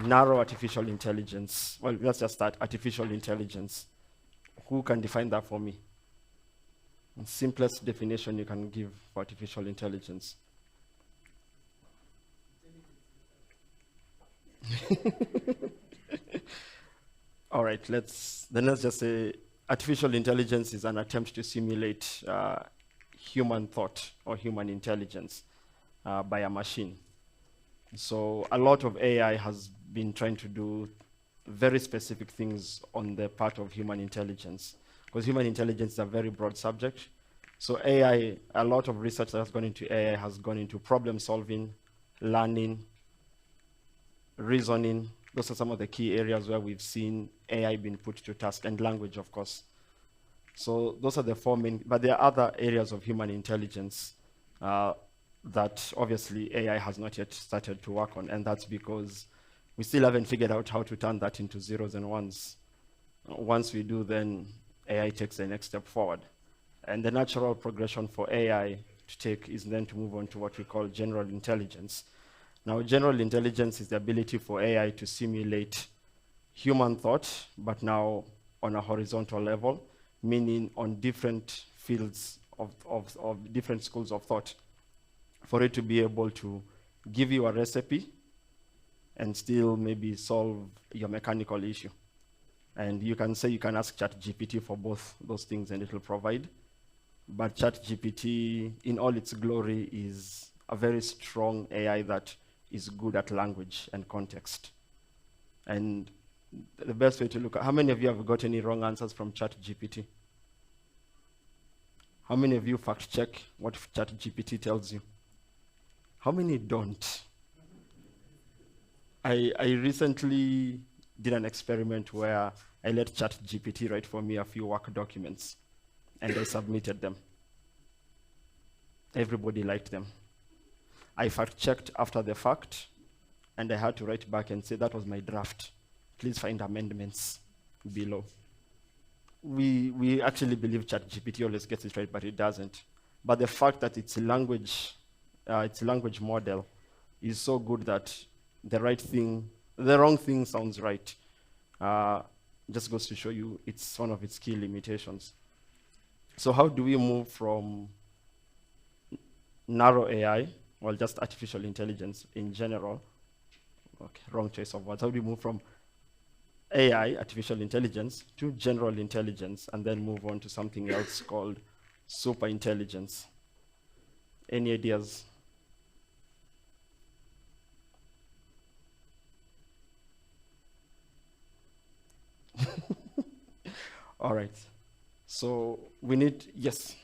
narrow artificial intelligence. Well, let's just start artificial intelligence. Who can define that for me? The simplest definition you can give for artificial intelligence. All right, let's just say artificial intelligence is an attempt to simulate human thought or human intelligence by a machine. So a lot of AI has been trying to do very specific things on the part of human intelligence, because human intelligence is a very broad subject. So AI, a lot of research that has gone into AI has gone into problem solving, learning, reasoning. Those are some of the key areas where we've seen AI being put to task, and language, of course. So those are the four main, but there are other areas of human intelligence that obviously AI has not yet started to work on, and that's because we still haven't figured out how to turn that into zeros and ones. Once we do, then AI takes the next step forward. And the natural progression for AI to take is then to move on to what we call general intelligence. Now, general intelligence is the ability for AI to simulate human thought, but now on a horizontal level, meaning on different fields of different schools of thought, for it to be able to give you a recipe and still maybe solve your mechanical issue. And you can say you can ask ChatGPT for both those things and it will provide. But ChatGPT, in all its glory, is a very strong AI that is good at language and context. And the best way to look at, how many of you have got any wrong answers from ChatGPT? How many of you fact check what ChatGPT tells you? How many don't? I recently did an experiment where I let ChatGPT write for me a few work documents, and I submitted them. Everybody liked them. I fact-checked after the fact, and I had to write back and say, that was my draft. Please find amendments below. We actually believe ChatGPT always gets it right, but it doesn't. But the fact that its language model is so good that the wrong thing sounds right. Just goes to show you it's one of its key limitations. So how do we move from narrow AI, well, just artificial intelligence in general? Okay, wrong choice of words. How do we move from AI, artificial intelligence, to general intelligence, and then move on to something else called super intelligence? Any ideas? All right. So we need, yes.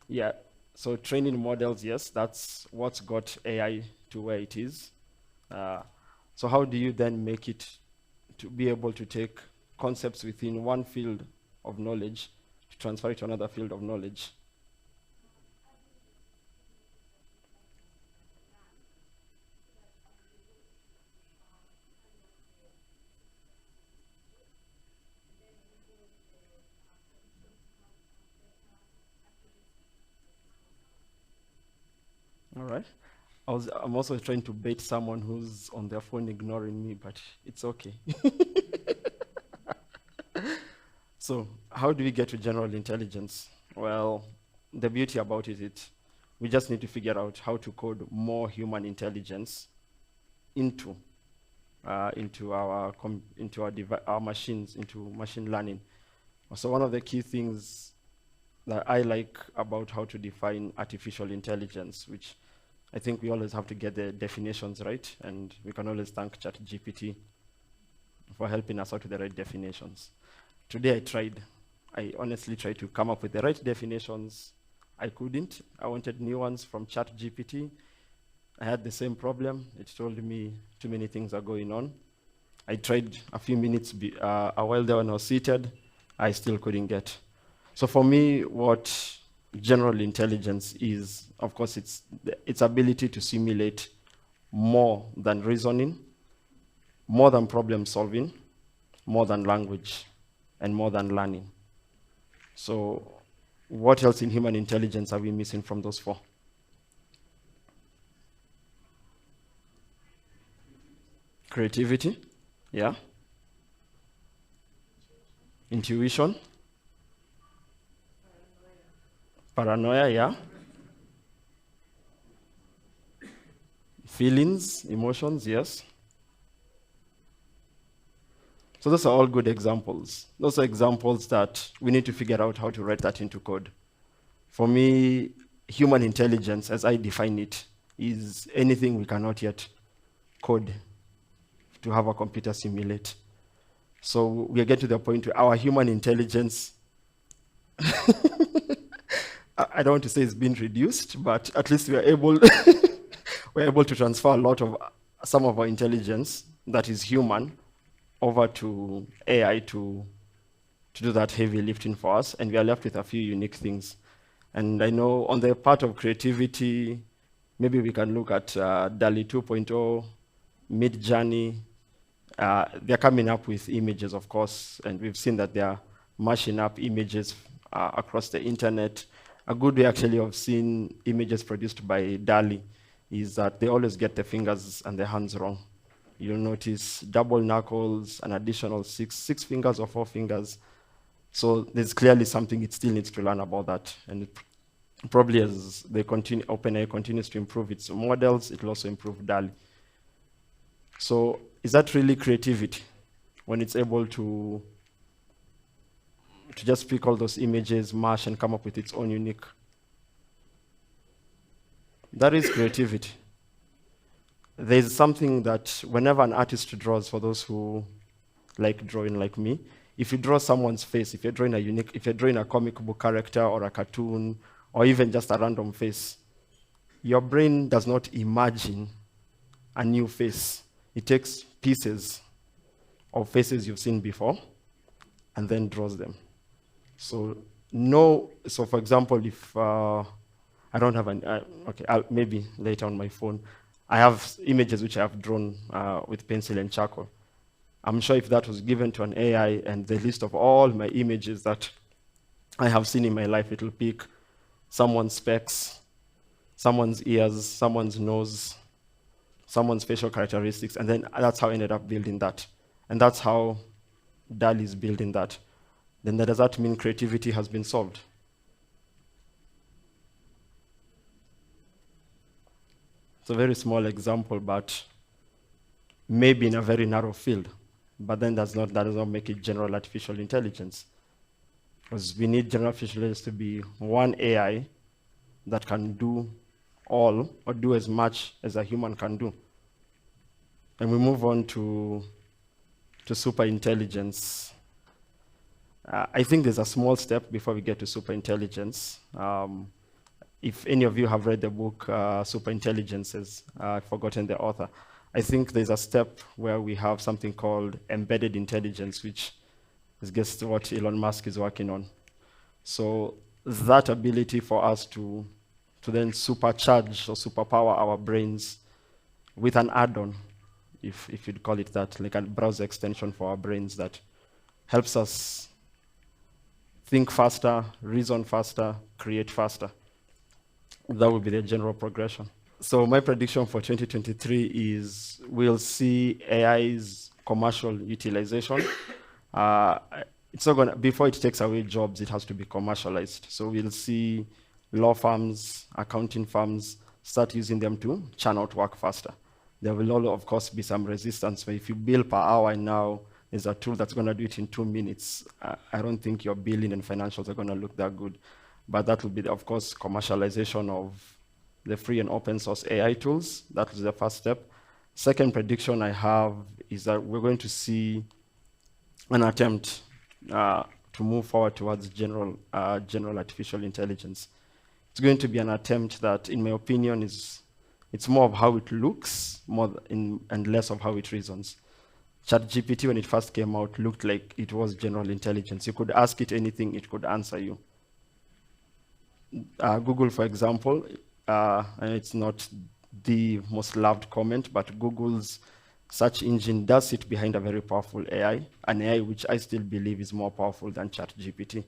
Yeah. So training models, yes, that's what's got AI to where it is. So how do you then make it to be able to take concepts within one field of knowledge to transfer it to another field of knowledge? All right. I'm also trying to bait someone who's on their phone ignoring me, but it's okay. So how do we get to general intelligence? Well, the beauty about it is we just need to figure out how to code more human intelligence into our machines, into machine learning. So one of the key things that I like about how to define artificial intelligence, which I think we always have to get the definitions right, and we can always thank ChatGPT for helping us out with the right definitions. Today I honestly tried to come up with the right definitions. I couldn't. I wanted new ones from ChatGPT. I had the same problem. It told me too many things are going on. I tried a few minutes a while there when I was seated. I still couldn't get. So for me, what general intelligence is, of course, it's its ability to simulate more than reasoning, more than problem solving, more than language, and more than learning. So what else in human intelligence are we missing from those four? Creativity, yeah. Intuition, paranoia, yeah. Feelings, emotions, yes. So those are all good examples. Those are examples that we need to figure out how to write that into code. For me, human intelligence, as I define it, is anything we cannot yet code to have a computer simulate. So we are getting to the point where our human intelligence, I don't want to say it's been reduced, but at least we are able, we're able to transfer a lot of some of our intelligence that is human over to AI to do that heavy lifting for us, and we are left with a few unique things. And I know on the part of creativity, maybe we can look at DALI 2.0, Mid-Journey. They're coming up with images, of course, and we've seen that they're mashing up images across the internet. A good way, actually, of seeing images produced by DALI is that they always get the fingers and the hands wrong. You'll notice double knuckles, an additional six fingers or 4 fingers. So there's clearly something it still needs to learn about that. And it probably as they continue, OpenAI continues to improve its models, it will also improve DALI. So is that really creativity when it's able to just pick all those images, mash, and come up with its own unique? That is creativity. There's something that whenever an artist draws, for those who like drawing like me, if you draw someone's face, if you're drawing a comic book character or a cartoon, or even just a random face, your brain does not imagine a new face. It takes pieces of faces you've seen before and then draws them. So for example, if I don't have maybe later on my phone, I have images which I have drawn with pencil and charcoal. I'm sure if that was given to an AI and the list of all my images that I have seen in my life, it will pick someone's specs, someone's ears, someone's nose, someone's facial characteristics, and then that's how I ended up building that. And that's how DALI is building that. Then does that mean creativity has been solved? It's a very small example, but maybe in a very narrow field. But then that does not make it general artificial intelligence. Because we need general artificial intelligence to be one AI that can do all or do as much as a human can do. And we move on to super intelligence. I think there's a small step before we get to super intelligence. If any of you have read the book Super Intelligences, I've forgotten the author, I think there's a step where we have something called embedded intelligence, which is just what Elon Musk is working on. So that ability for us to then supercharge or superpower our brains with an add-on, if you'd call it that, like a browser extension for our brains that helps us think faster, reason faster, create faster. That would be the general progression. So my prediction for 2023 is we'll see AI's commercial utilization. It's not gonna, before it takes away jobs, it has to be commercialized. So we'll see law firms, accounting firms start using them to churn out work faster. There will, of course, be some resistance, but if you bill per hour now, there's a tool that's gonna do it in 2 minutes. I don't think your billing and financials are gonna look that good. But that will be, of course, commercialization of the free and open source AI tools. That was the first step. Second prediction I have is that we're going to see an attempt to move forward towards general artificial intelligence. It's going to be an attempt that, in my opinion, it's more of how it looks and less of how it reasons. ChatGPT, when it first came out, looked like it was general intelligence. You could ask it anything, it could answer you. Google, for example, and it's not the most loved comment, but Google's search engine does sit behind a very powerful AI, an AI which I still believe is more powerful than ChatGPT.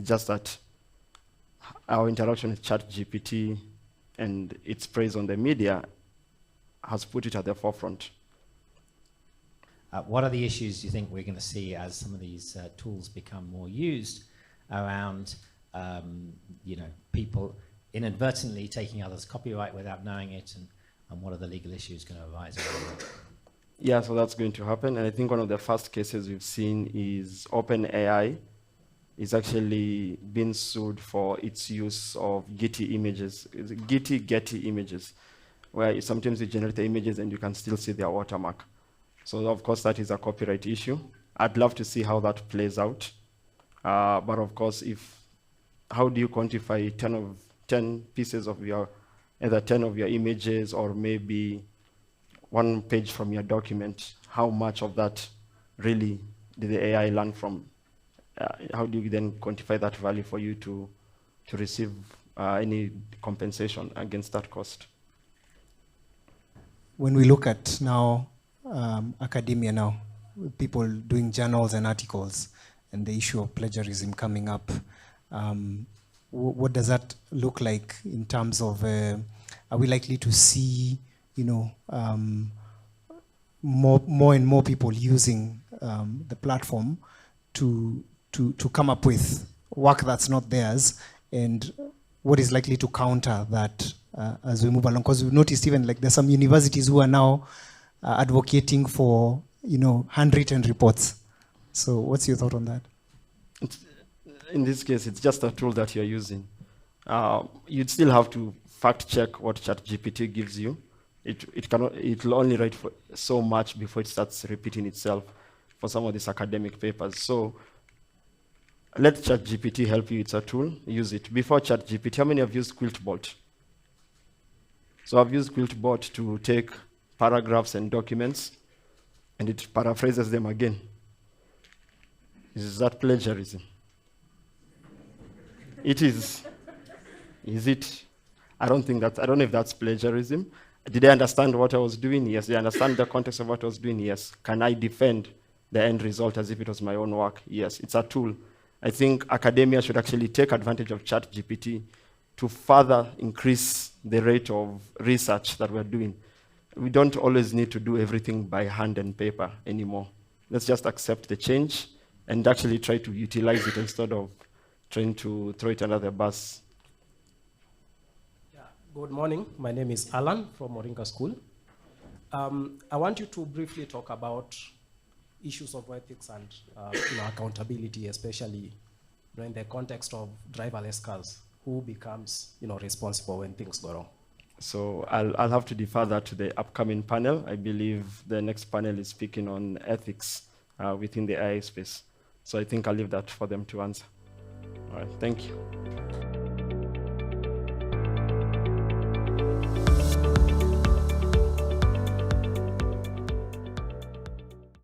Just that our interaction with ChatGPT and its praise on the media has put it at the forefront. What are the issues you think we're going to see as some of these tools become more used around, people inadvertently taking others' copyright without knowing it, and what are the legal issues going to arise around that? Yeah, so that's going to happen. And I think one of the first cases we've seen is OpenAI is actually being sued for its use of Getty images, Getty images, where sometimes you generate the images and you can still see their watermark. So of course that is a copyright issue. I'd love to see how that plays out. But of course, how do you quantify 10 pieces of either 10 of your images or maybe one page from your document? How much of that really did the AI learn from? How do you then quantify that value for you to receive any compensation against that cost? When we look at now academia now, people doing journals and articles, and the issue of plagiarism coming up, what does that look like in terms of, are we likely to see, more and more people using the platform to come up with work that's not theirs, and what is likely to counter that as we move along? Because we've noticed even like there's some universities who are now advocating for handwritten reports. So what's your thought on that? In this case, it's just a tool that you're using. You'd still have to fact check what ChatGPT gives you. It'll only write for so much before it starts repeating itself for some of these academic papers. So let ChatGPT help you. It's a tool. Use it. Before ChatGPT, how many have used Quiltbot? So I've used Quiltbot to take paragraphs and documents, and it paraphrases them again. Is that plagiarism? It is. Is it? I don't know if that's plagiarism. Did I understand what I was doing? Yes. Did I understand the context of what I was doing? Yes. Can I defend the end result as if it was my own work? Yes. It's a tool. I think academia should actually take advantage of ChatGPT to further increase the rate of research that we're doing. We don't always need to do everything by hand and paper anymore. Let's just accept the change and actually try to utilize it instead of trying to throw it under the bus. Yeah. Good morning. My name is Alan from Moringa School. I want you to briefly talk about issues of ethics and accountability, especially in the context of driverless cars. Who becomes responsible when things go wrong? So I'll have to defer that to the upcoming panel. I believe the next panel is speaking on ethics within the AI space. So I think I'll leave that for them to answer. All right, thank you.